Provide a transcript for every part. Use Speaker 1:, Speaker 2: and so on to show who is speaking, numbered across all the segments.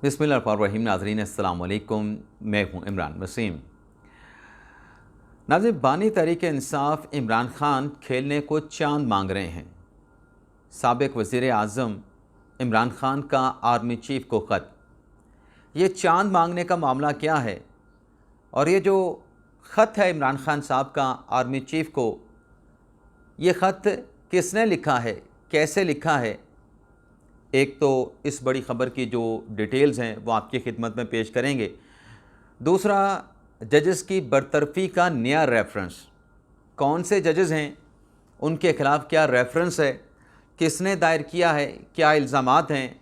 Speaker 1: बिस्मिल्लाहिर्रहमानिर्रहीम। नाज़रीन अस्सलाम वालेकुम, मैं हूँ इमरान वसीम। नाज़रीन, बानी तहरीक इंसाफ इमरान खान खेलने को चांद मांग रहे हैं। साबिक़ वज़ीर आज़म इमरान खान का आर्मी चीफ़ को ख़त। ये चांद मांगने का मामला क्या है और ये जो ख़त है इमरान खान साहब का आर्मी चीफ़ को, ये ख़त किसने लिखा है, कैसे लिखा है? एक तो इस बड़ी ख़बर की जो डिटेल्स हैं वो आपकी खिदमत में पेश करेंगे। दूसरा, जजेस की बरतरफ़ी का नया रेफरेंस, कौन से जजेस हैं, उनके ख़िलाफ़ क्या रेफरेंस है, किसने दायर किया है, क्या इल्ज़ामात हैं,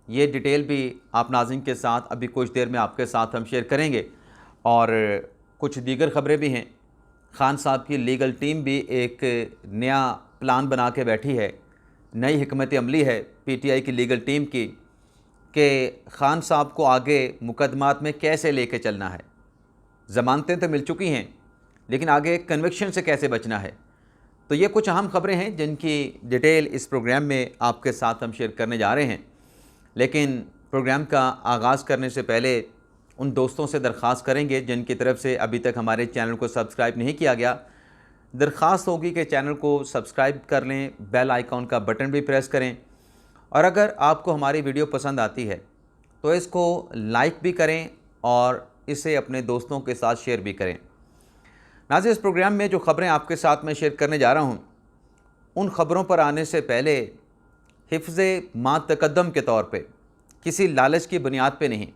Speaker 1: ये डिटेल भी आप नाज़रीन के साथ अभी कुछ देर में आपके साथ हम शेयर करेंगे। और कुछ दीगर ख़बरें भी हैं। खान साहब की लीगल टीम भी एक नया प्लान बना के बैठी है, नई हिकमत अमली है पीटीआई की लीगल टीम की कि खान साहब को आगे मुकदमात में कैसे लेके चलना है। ज़मानतें तो मिल चुकी हैं, लेकिन आगे कन्विक्शन से कैसे बचना है। तो ये कुछ अहम ख़बरें हैं जिनकी डिटेल इस प्रोग्राम में आपके साथ हम शेयर करने जा रहे हैं। लेकिन प्रोग्राम का आगाज़ करने से पहले उन दोस्तों से दरख्वास्त करेंगे जिनकी तरफ से अभी तक हमारे चैनल को सब्सक्राइब नहीं किया गया, दरख्वास्त होगी कि चैनल को सब्सक्राइब कर लें, बेल आइकॉन का बटन भी प्रेस करें, और अगर आपको हमारी वीडियो पसंद आती है तो इसको लाइक भी करें और इसे अपने दोस्तों के साथ शेयर भी करें। नाज़रीन, इस प्रोग्राम में जो ख़बरें आपके साथ मैं शेयर करने जा रहा हूँ, उन ख़बरों पर आने से पहले हिफ्ज़े मा तक़द्दम के तौर पे, किसी लालच की बुनियाद पे नहीं,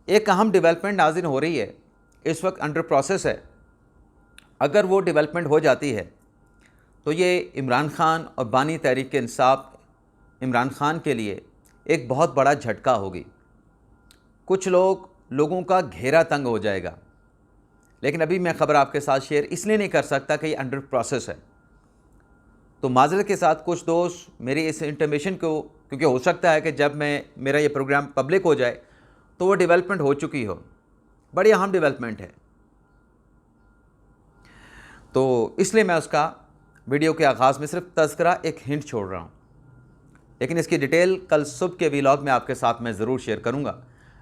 Speaker 1: एक अहम डेवलपमेंट नाज़रीन हो रही है, इस वक्त अंडर प्रोसेस है। अगर वो डेवलपमेंट हो जाती है तो ये इमरान खान और बानी तहरीक इंसाफ इमरान खान के लिए एक बहुत बड़ा झटका होगी। कुछ लोगों का घेरा तंग हो जाएगा। लेकिन अभी मैं ख़बर आपके साथ शेयर इसलिए नहीं कर सकता कि ये अंडर प्रोसेस है। तो माज़रत के साथ कुछ दोस्त मेरी इस इंटरमेशन को, क्योंकि हो सकता है कि जब मेरा ये प्रोग्राम पब्लिक हो जाए तो वो डेवलपमेंट हो चुकी हो, बड़ी अहम डेवलपमेंट है, तो इसलिए मैं उसका वीडियो के आगाज़ में सिर्फ तज़किरा, एक हिंट छोड़ रहा हूँ। लेकिन इसकी डिटेल कल सुबह के व्लॉग में आपके साथ मैं ज़रूर शेयर करूँगा।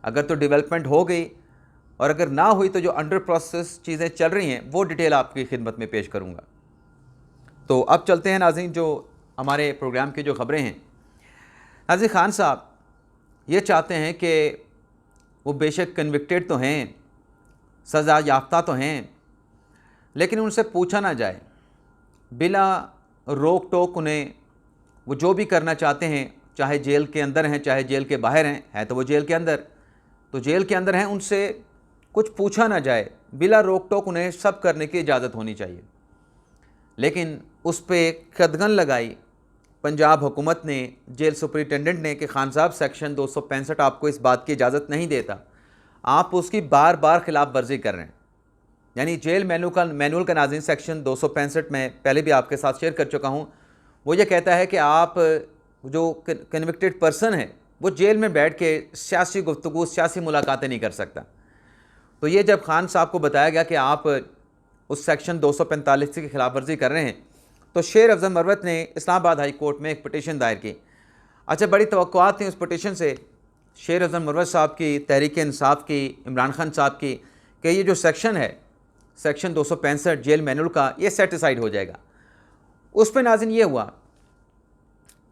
Speaker 1: अगर तो डेवलपमेंट हो गई, और अगर ना हुई तो जो अंडर प्रोसेस चीज़ें चल रही हैं वो डिटेल आपकी खिदमत में पेश करूँगा। तो अब चलते हैं नाज़रीन, जो हमारे प्रोग्राम की जो ख़बरें हैं। नाज़रीन, खान साहब ये चाहते हैं कि वो बेशक कन्विक्टेड तो हैं, सज़ा याफ्ता तो हैं, लेकिन उनसे पूछा ना जाए, बिला रोक टोक उन्हें वो जो भी करना चाहते हैं, चाहे जेल के अंदर हैं चाहे जेल के बाहर हैं तो वो जेल के अंदर, तो जेल के अंदर हैं, उनसे कुछ पूछा ना जाए, बिला रोक टोक उन्हें सब करने की इजाज़त होनी चाहिए। लेकिन उस पर कदगन लगाई पंजाब हुकूमत ने, जेल सुपरिटेंडेंट ने, कि खान साहब सेक्शन 265 आपको इस बात की इजाज़त नहीं देता, आप उसकी बार बार खिलाफ वर्जी कर रहे हैं। यानी जेल मैनुअल का नाज़रीन सेक्शन 265 में पहले भी आपके साथ शेयर कर चुका हूँ। वो ये कहता है कि आप जो कन्विक्टेड पर्सन है वो जेल में बैठ के सियासी गुफ्तगू, सियासी मुलाकातें नहीं कर सकता। तो ये जब खान साहब को बताया गया कि आप उस सेक्शन 245 की खिलाफ वर्जी कर रहे हैं, तो शेर अफजल मरवत ने इस्लामाबाद हाई कोर्ट में एक पटिशन दायर की। अच्छा, बड़ी तवक्कुआत थी उस पटिशन से शेर अफजल मरवत साहब की, तहरीक इंसाफ की, इमरान खान साहब की, कि ये जो सेक्शन है, सेक्शन 265 जेल मैनुअल का, ये सेटिसाइड हो जाएगा। उस पर नाज़रीन ये हुआ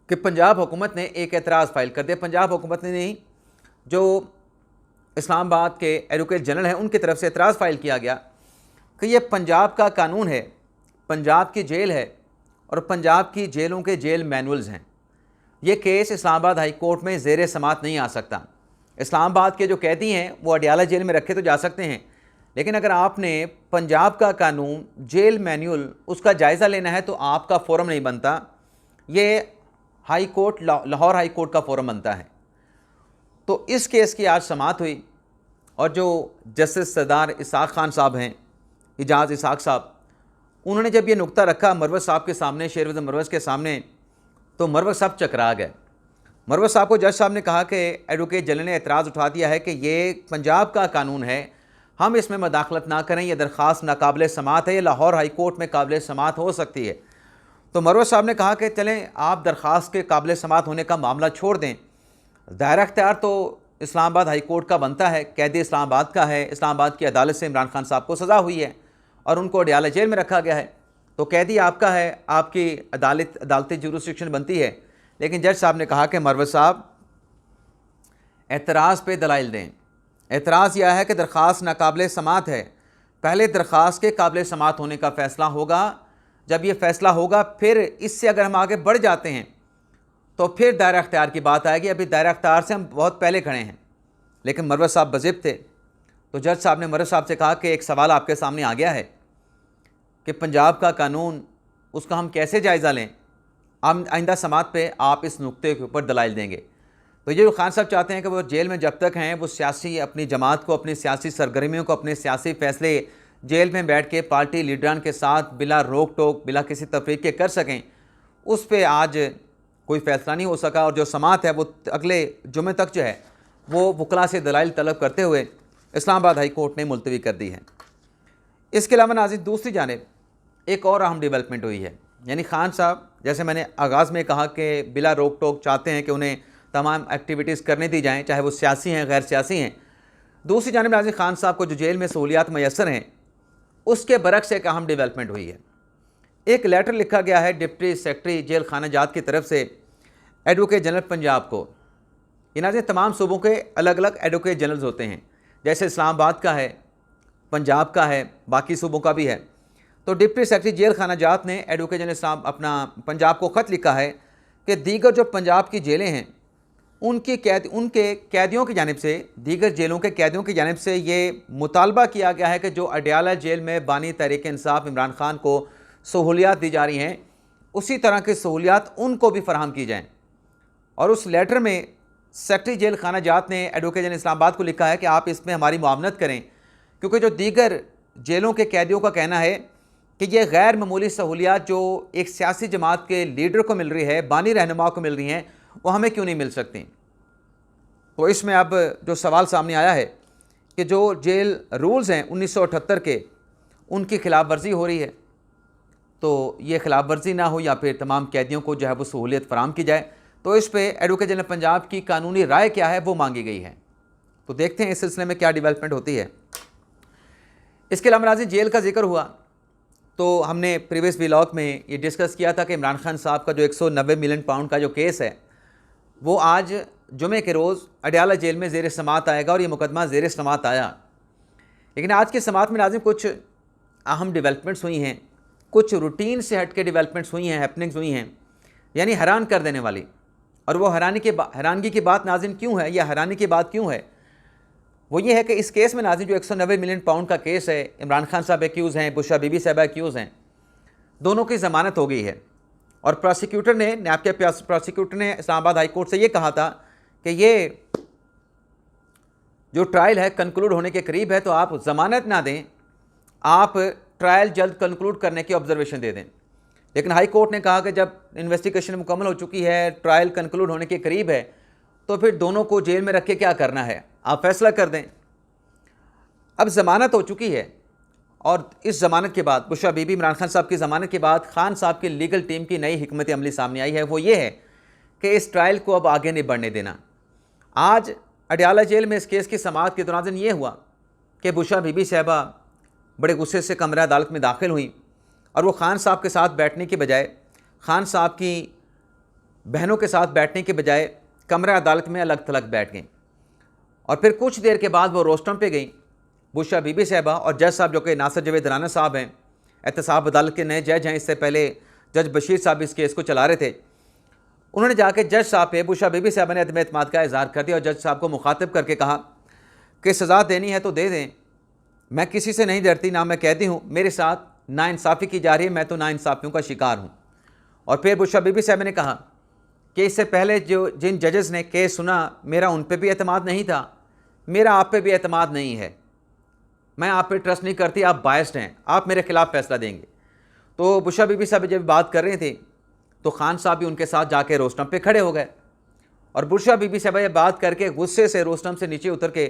Speaker 1: कि पंजाब हुकूमत ने एक एतराज़ फाइल कर दिया। पंजाब हुकूमत ने नहीं, जो इस्लामाबाद के एडवोकेट जनरल हैं उनकी तरफ से एतराज़ फाइल किया गया कि ये पंजाब का कानून है, पंजाब की जेल है और पंजाब की जेलों के जेल मैनुअल्स हैं। ये केस इस्लामाबाद हाई कोर्ट में ज़ेर समात नहीं आ सकता। इस्लामाबाद के जो कैदी हैं वो अडियाला जेल में रखे तो जा सकते हैं, लेकिन अगर आपने पंजाब का कानून, जेल मैनुअल, उसका जायज़ा लेना है तो आपका फ़ोरम नहीं बनता, ये high court, Lahore high court का फ़ोरम बनता है। तो इस केस की आज समाअत हुई और जो जस्टिस सरदार इसाक खान साहब हैं, इजाज़ इसाक साहब, उन्होंने जब ये नुक्ता रखा मरवत साहब के सामने, शेर अफजल मरवत के सामने, तो मरवत साहब चकरा गए। मरवत साहब को जज साहब ने कहा कि एडवोकेट जनरल ने एतराज़ उठा दिया है कि ये पंजाब का कानून है, हम इसमें मदाखलत ना करें, यह दरख्वास्त नाकाबिल समाअत है, ये लाहौर हाई कोर्ट में काबिल समाअत हो सकती है। तो मरवत साहब ने कहा कि चलें, आप दरख्वास्त के काबिल समाअत होने का मामला छोड़ दें, दायरा अख्तियार तो इस्लामाबाद हाई कोर्ट का बनता है, कैदी इस्लामाबाद का है, इस्लामाबाद की अदालत से इमरान खान साहब को सज़ा हुई है और उनको अडयाला जेल में रखा गया है, तो कैदी आपका है, आपकी अदालती जुरिस्डिक्शन बनती है। लेकिन जज साहब ने कहा कि मरवत साहब एतराज़ पे दलाइल दें। एतराज़ यह है कि दरख्वास्त नाकाबिल समात है, पहले दरख्वास्त के काबिल समात होने का फ़ैसला होगा। जब ये फ़ैसला होगा फिर इससे अगर हम आगे बढ़ जाते हैं तो फिर दायरा अख्तियार की बात आएगी। अभी दायरा अख्तियार से हम बहुत पहले खड़े हैं। लेकिन मरवत साहब बज़िद थे, तो जज साहब ने मरवत साहब से कहा कि एक सवाल आपके सामने आ गया है कि पंजाब का कानून, उसका हम कैसे जायज़ा लें। आइंदा समात पे आप इस नुक्ते के ऊपर दलाइल देंगे। तो ये जो खान साहब चाहते हैं कि वो जेल में जब तक हैं वो सियासी अपनी जमात को, अपनी सियासी सरगर्मियों को, अपने सियासी फ़ैसले जेल में बैठ के पार्टी लीडरान के साथ बिला रोक टोक, बिला किसी तफरीक के कर सकें, उस पर आज कोई फ़ैसला नहीं हो सका। और जो समात है वो अगले जुमे तक जो है वो वकला से दलाइल तलब करते हुए इस्लामाबाद हाई कोर्ट ने मुलतवी कर दी है। इसके अलावा नाज़रीन दूसरी जानिब एक और अहम डेवलपमेंट हुई है, यानी खान साहब जैसे मैंने आगाज़ में कहा कि बिला रोक टोक चाहते हैं कि उन्हें तमाम एक्टिविटीज़ करने दी जाएँ, चाहे वो सियासी हैं गैर सियासी हैं। दूसरी जानिब नाज़रीन खान साहब को जो जेल में सहूलियात मैसर हैं उसके बरक्स एक अहम डेवलपमेंट हुई है। एक लेटर लिखा गया है डिप्टी सेक्रेटरी जेल खाना जात की तरफ से एडवोकेट जनरल पंजाब को। ये नाज़रीन तमाम सूबों के अलग अलग एडवोकेट जनरल्स होते हैं, जैसे इस्लामाबाद का है, पंजाब का है, बाकी सूबों का भी है। तो डिप्टी सेक्रेटरी जेल खाना जात ने एडवोकेट जनरल इस्लाम अपना पंजाब को ख़त लिखा है कि दीगर जो पंजाब की जेलें हैं उनके कैदियों की जानिब से, दीगर जेलों के कैदियों की जानिब से ये मुतालबा किया गया है कि जो अडयाला जेल में बानी तहरीक इंसाफ इमरान खान को सहूलियात दी जा रही हैं उसी तरह की सहूलियात उनको भी फराहम की जाएँ। और उस लेटर में सेक्रेटरी जेल खाना जात ने एडवोकेट जनरल इस्लामाबाद को लिखा है कि आप इसमें हमारी मुआवनत करें, क्योंकि जो दीगर जेलों के कैदियों का कहना है कि ये गैर मामूली सहूलियात जो एक सियासी जमात के लीडर को मिल रही है, बानी रहनुमा को मिल रही हैं, वो हमें क्यों नहीं मिल सकती। तो इसमें अब जो सवाल सामने आया है कि जो जेल रूल्स हैं 1978 के, उनकी खिलाफ वर्जी हो रही है, तो ये खिलाफ वर्जी ना हो या फिर तमाम कैदियों को जो है वो सहूलियत फराम की जाए। तो इस पर एडवोकेट जनरल पंजाब की कानूनी राय क्या है वो मांगी गई है। तो देखते हैं इस सिलसिले में क्या डेवलपमेंट होती है। इसके अलावा नाज़रीन जेल का जिक्र हुआ तो हमने प्रीवियस व्लॉग में ये डिस्कस किया था कि इमरान खान साहब का जो 190 मिलियन पाउंड का जो केस है वो आज जुमे के रोज़ अडयाला जेल में ज़ेर समात आएगा और ये मुकदमा ज़ेर समात आया। लेकिन आज के समात में नाज़रीन कुछ अहम डेवलपमेंट्स हुई हैं, कुछ रूटीन से हट के डेवलपमेंट्स हुई हैं, हैपनिंग्स हुई हैं, यानी हैरान कर देने वाली। और वो हैरानगी की बात नाज़रीन क्यों है, या हैरानी की बात क्यों है, वो ये है कि इस केस में नाज़रीन जो 190 मिलियन पाउंड का केस है, इमरान खान साहब एक्यूज़ हैं, बुशरा बीबी साहबा एक्यूज़ हैं, दोनों की ज़मानत हो गई है। और प्रोसिक्यूटर ने, नैब के प्रोसिक्यूटर ने इस्लामाबाद हाई कोर्ट से ये कहा था कि ये जो ट्रायल है कंक्लूड होने के करीब है, तो आप ज़मानत ना दें, आप ट्रायल जल्द कंक्लूड करने की ऑब्जर्वेशन दे दें। लेकिन हाई कोर्ट ने कहा कि जब इन्वेस्टिगेशन मुकम्मल हो चुकी है, ट्रायल कंक्लूड होने के करीब है, तो फिर दोनों को जेल में रख के क्या करना है, आप फैसला कर दें। अब ज़मानत हो चुकी है और इस ज़मानत के बाद, बुशरा बीबी इमरान खान साहब की ज़मानत के बाद, खान साहब की लीगल टीम की नई हिकमत अमली सामने आई है। वो ये है कि इस ट्रायल को अब आगे नहीं बढ़ने देना। आज अडयाला जेल में इस केस की समाअत के दौरान ये हुआ कि बुशरा बीबी साहबा बड़े गुस्से से कमरा अदालत में दाखिल हुई और वो खान साहब के साथ बैठने के बजाय, खान साहब की बहनों के साथ बैठने के बजाय कमरा अदालत में अलग थलग बैठ गई। और फिर कुछ देर के बाद वो रोस्टम पे गई, बुशरा बीबी साहबा और जज साहब जो कि नासिर जवेद राना साहब हैं, एहतसाब अदालत के नए जज हैं, इससे पहले जज बशीर साहब इस केस को चला रहे थे। उन्होंने जाके जज साहब पे बुशरा बीबी साहबा ने अदम एतमाद का इजहार कर दिया और जज साहब को मुखातिब करके कहा कि सज़ा देनी है तो दे दें, मैं किसी से नहीं डरती, ना मैं कहती हूँ मेरे साथ नाइंसाफ़ी की जा रही है, मैं तो नाइंसाफ़ियों का शिकार हूँ। और फिर बुशरा बीबी साहब ने कहा कि इससे पहले जिन जजेस ने केस सुना, मेरा उन पर भी एतमाद नहीं था, मेरा आप पे भी एतमाद नहीं है, मैं आप पे ट्रस्ट नहीं करती, आप बायस्ड हैं, आप मेरे खिलाफ फैसला देंगे। तो बुशरा बीबी साहब जब बात कर रहे थे तो खान साहब भी उनके साथ जाके रोस्टम पे खड़े हो गए और बुशरा बीबी साहब ये बात करके गुस्से से रोस्टम से नीचे उतर के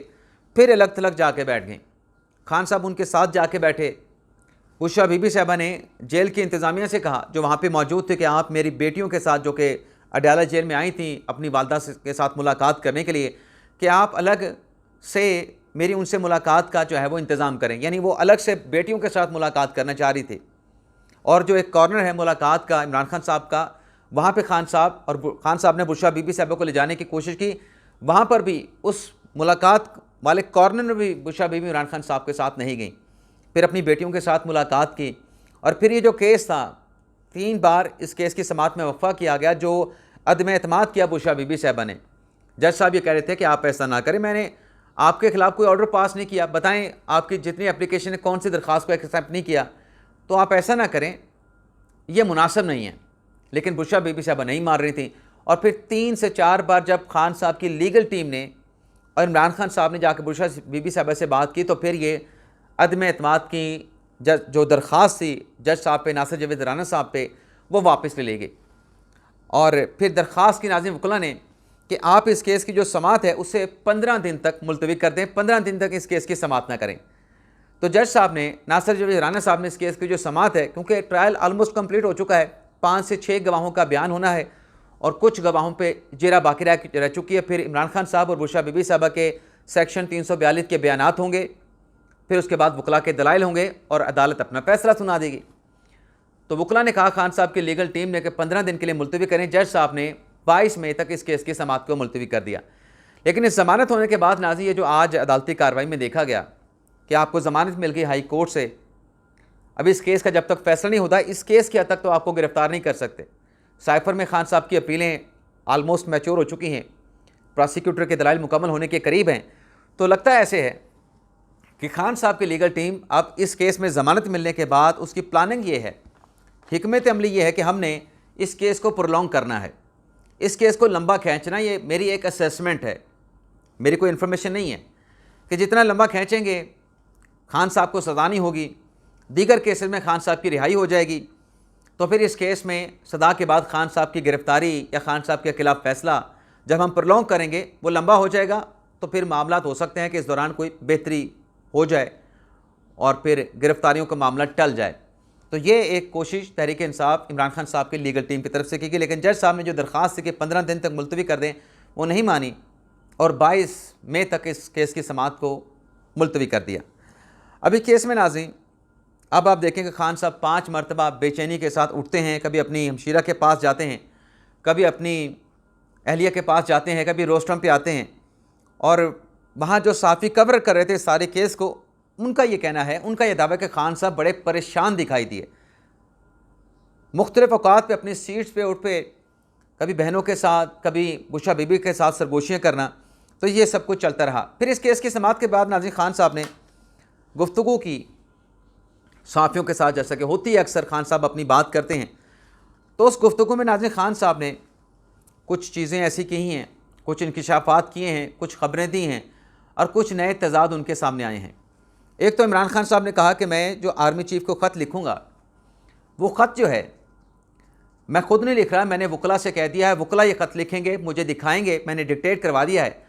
Speaker 1: फिर अलग थलग जाके बैठ गई। खान साहब उनके साथ जाके बैठे। बुशरा बीबी साहबा ने जेल की इंतज़ामिया से कहा जो वहाँ पे मौजूद थे कि आप मेरी बेटियों के साथ जो कि अडयाला जेल में आई थी अपनी वालदा के साथ मुलाकात करने के लिए, कि आप अलग से मेरी उनसे मुलाकात का जो है वो इंतज़ाम करें। यानी वो अलग से बेटियों के साथ मुलाकात करना चाह रही थी, और जो एक कॉर्नर है मुलाकात का इमरान खान साहब का, वहाँ पे खान साहब ने बुशरा बीबी साहबा को ले जाने की कोशिश की। वहाँ पर भी उस मुलाकात वाले कॉर्नर में भी बुशरा बीबी इमरान खान साहब के साथ नहीं गई, फिर अपनी बेटियों के साथ मुलाकात की। और फिर ये जो केस था, 3 बार इस केस की समाअत में वफ़ा किया गया, जो अदम एतमाद किया बुशरा बीबी साहबा ने। जज साहब ये कह रहे थे कि आप ऐसा ना करें, मैंने आपके खिलाफ कोई ऑर्डर पास नहीं किया, बताएं आपकी जितनी एप्लीकेशन है कौन सी दरख्वास्त को एक्सेप्ट नहीं किया, तो आप ऐसा ना करें, यह मुनासिब नहीं है। लेकिन बुशरा बीबी साहबा नहीं मान रही थी। और फिर 3 से 4 बार जब खान साहब की लीगल टीम ने और इमरान खान साहब ने जाकर बुशरा बीबी साहबा से बात की, तो फिर ये अदम एतमाद की जो दरख्वास्त थी जज साहब पे, नासिर जावेद राना साहब पे, वो वापस ले ली गई। और फिर दरख्वास्त की नाज़िम वकला ने कि आप इस केस की जो समाअत है उसे 15 दिन तक मुलतवी कर दें, 15 दिन तक इस केस की समाअत ना करें। तो जज साहब ने, नासिर जावेद राना साहब ने इस केस की जो समाअत है, क्योंकि ट्रायल ऑलमोस्ट कंप्लीट हो चुका है, 5 से 6 गवाहों का बयान होना है और कुछ गवाहों पे जेरा बाकी रह चुकी है। फिर इमरान खान साहब और बुशरा बीबी साहबा के सेक्शन 342 के बयानात होंगे, फिर उसके बाद वकला के दलाइल होंगे और अदालत अपना फैसला सुना देगी। तो वकला ने कहा खान साहब की लीगल टीम ने कि 15 दिन के लिए मुलतवी करें। जज साहब ने 22 मई तक इस केस की समाअत को मुलतवी कर दिया। लेकिन इस ज़मानत होने के बाद नाज़ी, ये जो आज अदालती कार्रवाई में देखा गया कि आपको ज़मानत मिल गई हाई कोर्ट से, अब इस केस का जब तक फैसला नहीं होता, इस केस के हद तक तो आपको गिरफ्तार नहीं कर सकते। साइफर में खान साहब की अपीलें आलमोस्ट मैच्योर हो चुकी हैं, प्रोसिक्यूटर के दलाइल मुकम्मल होने के करीब हैं। तो लगता है ऐसे है कि खान साहब की लीगल टीम अब इस केस में ज़मानत मिलने के बाद उसकी प्लानिंग ये है, हिकमत अमली ये है कि हमने इस केस को प्रोलॉन्ग करना है, इस केस को लंबा खींचना। ये मेरी एक असेसमेंट है, मेरी कोई इन्फॉर्मेशन नहीं है कि जितना लंबा खींचेंगे खान साहब को सज़ा नहीं होगी, दीगर केसेस में खान साहब की रिहाई हो जाएगी। तो फिर इस केस में सदा के बाद खान साहब की गिरफ्तारी या खान साहब के खिलाफ फैसला जब हम प्रोलॉन्ग करेंगे वो लंबा हो जाएगा। तो फिर मामला हो सकते हैं कि इस दौरान कोई बेहतरी हो जाए और फिर गिरफ्तारियों का मामला टल जाए। तो ये एक कोशिश तहरीक इंसाफ इमरान खान साहब की लीगल टीम की तरफ से की गई। लेकिन जज साहब ने जो दरख्वास्त थी कि 15 दिन तक मुलतवी कर दें, वो नहीं मानी और 22 मई तक इस केस की समाअत को मुलतवी कर दिया। अभी केस में नाज़रीन, अब आप देखें कि खान साहब 5 मरतबा बेचैनी के साथ उठते हैं, कभी अपनी हमशीरा के पास जाते हैं, कभी अपनी अहलिया के पास जाते हैं, कभी रोस्टम पे आते हैं। और वहाँ जो साफ़ी कवर कर रहे थे सारे केस को, उनका ये कहना है, उनका ये दावा कि खान साहब बड़े परेशान दिखाई दिए, मुख्तलिफ़ औकात पे अपनी सीट्स पे उठ पे, कभी बहनों के साथ, कभी बुशरा बीबी के साथ सरगोशियाँ करना। तो ये सब कुछ चलता रहा। फिर इस केस की समाअत के बाद नाज़रीन खान साहब ने गुफ्तगू की सहाफ़ियों के साथ, जैसा कि होती है अक्सर खान साहब अपनी बात करते हैं। तो उस गुफ्तगू में नाज़रीन खान साहब ने कुछ चीज़ें ऐसी की हैं, कुछ इंकिशाफ़ात किए हैं, कुछ ख़बरें दी हैं और कुछ नए तज़ाद उनके सामने आए हैं। एक तो इमरान खान साहब ने कहा कि मैं जो आर्मी चीफ़ को ख़त लिखूँगा, वो ख़त जो है मैं ख़ुद नहीं लिख रहा, मैंने वकला से कह दिया है, वकला ये ख़त लिखेंगे, मुझे दिखाएंगे, मैंने डिक्टेट करवा दिया है,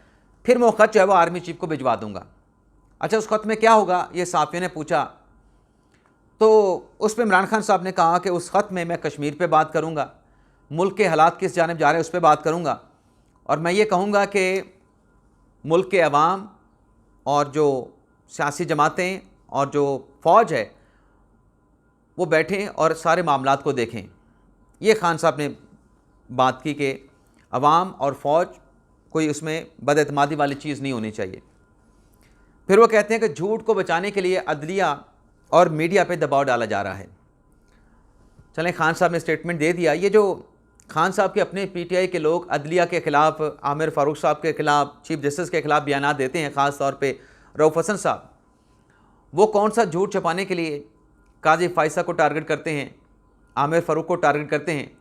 Speaker 1: फिर मैं वो ख़त जो है वो आर्मी चीफ़ को भिजवा दूँगा। अच्छा, उस ख़त में क्या होगा, ये सहाफ़ियों ने पूछा। तो उस पर इमरान खान साहब ने कहा कि उस ख़त में मैं कश्मीर पे बात करूँगा, मुल्क के हालात किस जानिब जा रहे हैं उस पर बात करूँगा, और मैं ये कहूँगा कि मुल्क के अवाम और जो सियासी जमातें और जो फ़ौज है वो बैठें और सारे मामलात को देखें। ये खान साहब ने बात की कि अवाम और फ़ौज कोई उसमें बदएतमादी वाली चीज़ नहीं होनी चाहिए। फिर वो कहते हैं कि झूठ को बचाने के लिए अदलिया और मीडिया पे दबाव डाला जा रहा है। चलें, खान साहब ने स्टेटमेंट दे दिया। ये जो खान साहब के अपने पीटीआई के लोग अदलिया के ख़िलाफ़, आमिर फ़ारूक साहब के ख़िलाफ़, चीफ जस्टिस के ख़िलाफ़ बयान देते हैं, ख़ास तौर पे रऊफ़ हसन साहब, वो कौन सा झूठ छुपाने के लिए काजी फ़ाइसा को टारगेट करते हैं, आमिर फ़ारूक को टारगेट करते हैं,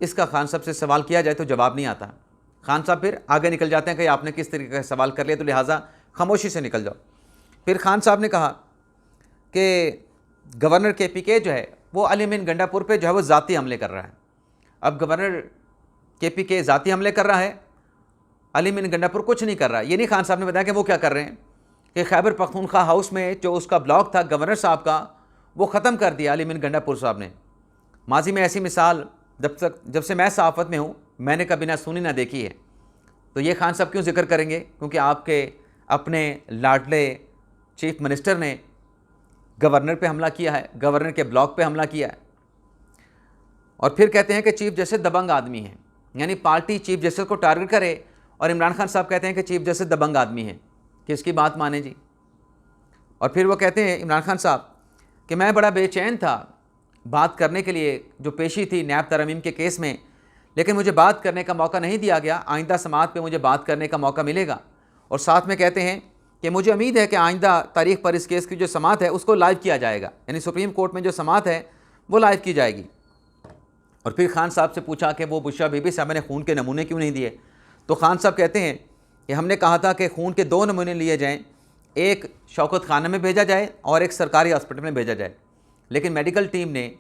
Speaker 1: इसका खान साहब से सवाल किया जाए तो जवाब नहीं आता। खान साहब फिर आगे निकल जाते हैं कि आपने किस तरीके का सवाल कर लिया, तो लिहाजा खामोशी से निकल जाओ। फिर खान साहब ने कहा कि गवर्नर KPK जो है वो अली मीन गंडापुर पे जो है वो ज़ाती हमले कर रहा है। अब गवर्नर KPK ज़ाती हमले कर रहा है, अली मीन गंडापुर कुछ नहीं कर रहा है। ये नहीं खान साहब ने बताया कि वो क्या कर रहे हैं कि खैबर पख्तूनख्वा हाउस में जो उसका ब्लॉक था गवर्नर साहब का, वो ख़त्म कर दिया अली मीन गंडापुर साहब ने। माजी में ऐसी मिसाल जब से मैं सहाफ़त में हूँ मैंने कभी ना सुनी ना देखी है। तो ये खान साहब क्यों जिक्र करेंगे? क्योंकि आपके अपने लाडले चीफ मिनिस्टर ने गवर्नर पे हमला किया है, गवर्नर के ब्लॉक पे हमला किया है, और फिर कहते हैं कि चीफ जस्टिस दबंग आदमी है। यानी पार्टी चीफ जस्टिस को टारगेट करे और इमरान खान साहब कहते हैं कि चीफ जस्टिस दबंग आदमी है, किसकी बात माने जी? और फिर वो कहते हैं इमरान खान साहब कि मैं बड़ा बेचैन था बात करने के लिए, जो पेशी थी नैब तरमीम के केस में, लेकिन मुझे बात करने का मौका नहीं दिया गया। आइंदा समाअत पे मुझे बात करने का मौका मिलेगा। और साथ में कहते हैं कि मुझे उम्मीद है कि आइंदा तारीख पर इस केस की जो समाअत है उसको लाइव किया जाएगा, यानी सुप्रीम कोर्ट में जो समाअत है वो लाइव की जाएगी। और फिर खान साहब से पूछा कि वो बुशरा बीबी साहब ने खून के नमूने क्यों नहीं दिए? तो खान साहब कहते हैं कि हमने कहा था कि खून के 2 नमूने लिए जाएँ, एक शौकत खाना में भेजा जाए और एक सरकारी हॉस्पिटल में भेजा जाए। लेकिन मेडिकल टीम ने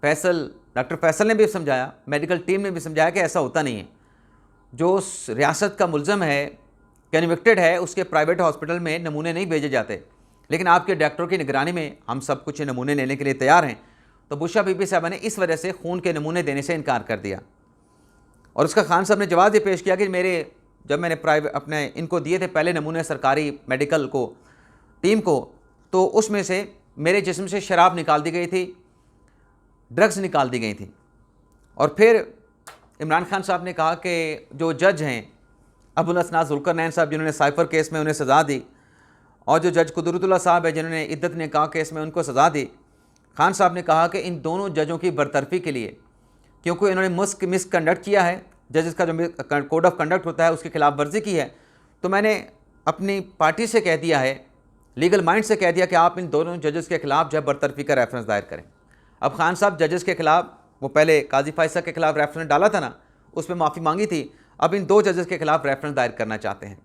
Speaker 1: डॉक्टर फैसल ने भी समझाया, मेडिकल टीम ने भी समझाया कि ऐसा होता नहीं है। जो रियासत का मुल्ज़म है, कन्विक्टेड है, उसके प्राइवेट हॉस्पिटल में नमूने नहीं भेजे जाते, लेकिन आपके डॉक्टर की निगरानी में हम सब कुछ नमूने लेने के लिए तैयार हैं। तो बुशरा बीबी साहबा ने इस वजह से खून के नमूने देने से इनकार कर दिया। और उसका खान साहब ने जवाब ये पेश किया कि जब मैंने प्राइवेट अपने इनको दिए थे पहले नमूने सरकारी मेडिकल को टीम को, तो उसमें से मेरे जिस्म से शराब निकाल दी गई थी, ड्रग्स निकाल दी गई थी। और फिर इमरान खान साहब ने कहा कि जो जज हैं अबुल असनाद जुल्करनैन साहब जिन्होंने साइफर केस में उन्हें सज़ा दी, और जो जज कुदरतुल्लाह साहब है जिन्होंने इद्दत निकाह केस में उनको सज़ा दी, खान साहब ने कहा कि इन दोनों जजों की बरतरफी के लिए, क्योंकि इन्होंने मिसकंडक्ट किया है, जजेस का जो कोड ऑफ कंडक्ट होता है उसकी खिलाफ वर्जी की है, तो मैंने अपनी पार्टी से कह दिया है, लीगल माइंड से कह दिया कि आप इन दोनों जजेस के खिलाफ जो है बरतरफी का रेफरेंस दायर करें। अब खान साहब जजेस के खिलाफ, वो पहले काजी फायसा के खिलाफ रेफरेंस डाला था ना, उस पर माफ़ी मांगी थी, अब इन 2 जजेस के खिलाफ रेफरेंस दायर करना चाहते हैं।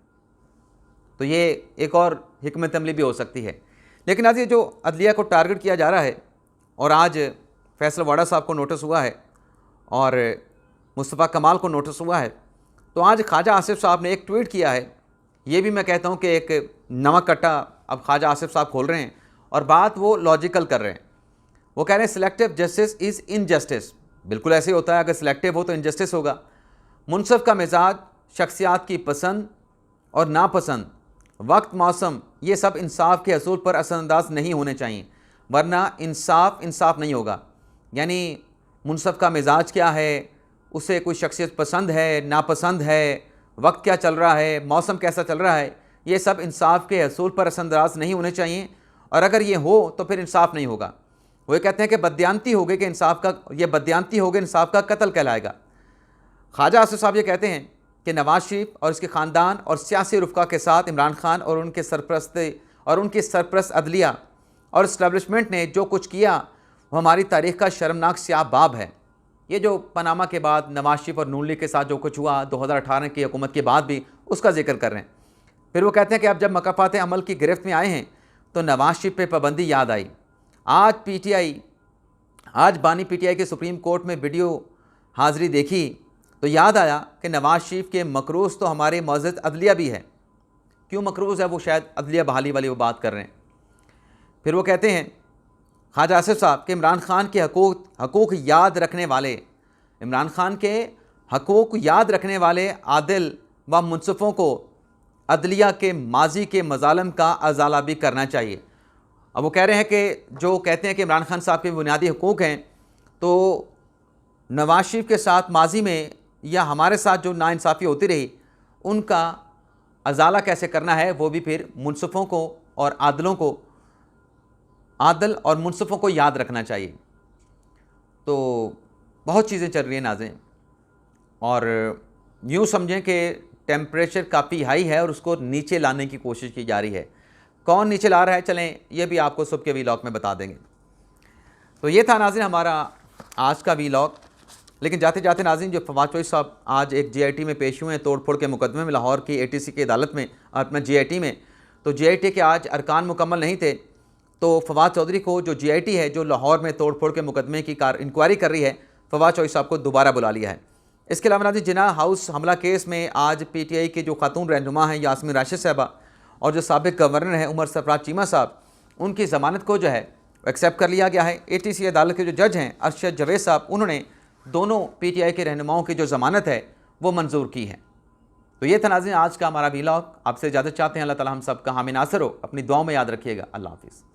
Speaker 1: तो ये एक और हिकमत अमली भी हो सकती है। लेकिन आज ये जो अदलिया को टारगेट किया जा रहा है, और आज फैसल वाडा साहब को नोटिस हुआ है और मुस्तफ़ा कमाल को नोटिस हुआ है, तो आज ख्वाजा आसिफ साहब ने एक ट्वीट किया है। ये भी मैं कहता हूँ कि एक नमक कट्टा अब ख्वाजा आसिफ साहब खोल रहे हैं और बात वो लॉजिकल कर रहे हैं। वो कह रहे हैं सिलेक्टिव जस्टिस इज़ इनजस्टिस। बिल्कुल ऐसे ही होता है, अगर सिलेक्टिव हो तो इनजस्टिस होगा। मुनसफ़ का मिजाज, शख्सियात की पसंद और नापसंद, वक्त, मौसम, ये सब इंसाफ के असूल पर असरअंदाज नहीं होने चाहिए, वरना इंसाफ नहीं होगा। यानी मुनसफ़ का मिजाज क्या है, उसे कोई शख्सियत पसंद है, नापसंद है, वक्त क्या चल रहा है, मौसम कैसा चल रहा है, ये सब इंसाफ के असूल पर असरअंदाज नहीं होने चाहिए, और अगर ये हो तो फिर इंसाफ नहीं होगा। वो ये कहते हैं कि बददियानती हो गई कि बददियानती हो गई, इंसाफ का कत्ल कहलाएगा। ख्वाजा आसिफ साहब ये कहते हैं कि नवाज शरीफ और इसके ख़ानदान और सियासी रुफ़का के साथ इमरान खान और उनकी सरप्रस्त अदलिया और इस्टेब्लिशमेंट ने जो कुछ किया वो हमारी तारीख़ का शर्मनाक स्याह बाब है। ये जो पनामा के बाद नवाज शरीफ और नून लीग के साथ जो कुछ हुआ 2018 की हुकूमत के बाद भी, उसका जिक्र कर रहे हैं। फिर वो कहते हैं कि अब जब मकाफात अमल की गिरफ्त में आए हैं तो नवाज शरीफ पे पाबंदी याद आई। आज बानी पीटीआई के सुप्रीम कोर्ट में वीडियो हाज़िरी देखी तो याद आया कि नवाज शरीफ के मकरूज़ तो हमारे मौजूद अदलिया भी है। क्यों मकरूज़ है? वो शायद अदलिया बहाली वाली वो बात कर रहे हैं। फिर वो कहते हैं ख्वाजा आसिफ साहब कि इमरान खान के हकूक़ याद रखने वाले आदिल व मुनसिफ़ों को अदलिया के माजी के मज़ालिम का अजाला भी करना चाहिए। अब वो कह रहे हैं कि जो कहते हैं कि इमरान खान साहब के बुनियादी हकूक़ हैं, तो नवाज शरीफ के साथ माजी में या हमारे साथ जो नाइंसाफ़ी होती रही, उनका अजाला कैसे करना है, वो भी फिर मुनसिफ़ों को और आदिल और मुनसिफ़ों को याद रखना चाहिए। तो बहुत चीज़ें चल रही हैं नाज़रीन, और यूँ समझें कि टेम्परेचर काफ़ी हाई है और उसको नीचे लाने की कोशिश की जा रही है। कौन नीचे ला रहा है, चलें ये भी आपको सुबह के वीलॉग में बता देंगे। तो ये था नाज़रीन हमारा आज का वीलॉग। लेकिन जाते जाते नाज़रीन, जो फवाद चौधरी साहब आज एक जीआईटी में पेश हुए हैं तोड़फोड़ के मुकदमे में, लाहौर की एटीसी की अदालत में, अपना जीआईटी में, तो जीआईटी के आज अरकान मुकम्मल नहीं थे, तो फवाद चौधरी को, जो जीआईटी है जो लाहौर में तोड़फोड़ के मुकदमे की इंक्वायरी कर रही है, फवाद चौधरी साहब को दोबारा बुला लिया है। इसके अलावा नाज़रीन, जिना हाउस हमला केस में आज पीटीआई के जो खातून रहनुमा हैं यास्मीन राशिद साहबा और जो साबिक गवर्नर हैं उमर सरफराज चीमा साहब, उनकी ज़मानत को जो है एक्सेप्ट कर लिया गया है। एटीसी अदालत के जो जज हैं अरशद जवेद साहब, उन्होंने दोनों पीटीआई के रहनुमाओं की जो ज़मानत है वो मंजूर की है। तो ये था नाज़रीन आज का हमारा व्लॉग। आपसे इजाज़त चाहते हैं। अल्लाह ताला हम सब का हामी नासर हो। अपनी दुआओं में याद रखिएगा। अल्लाह हाफिज़।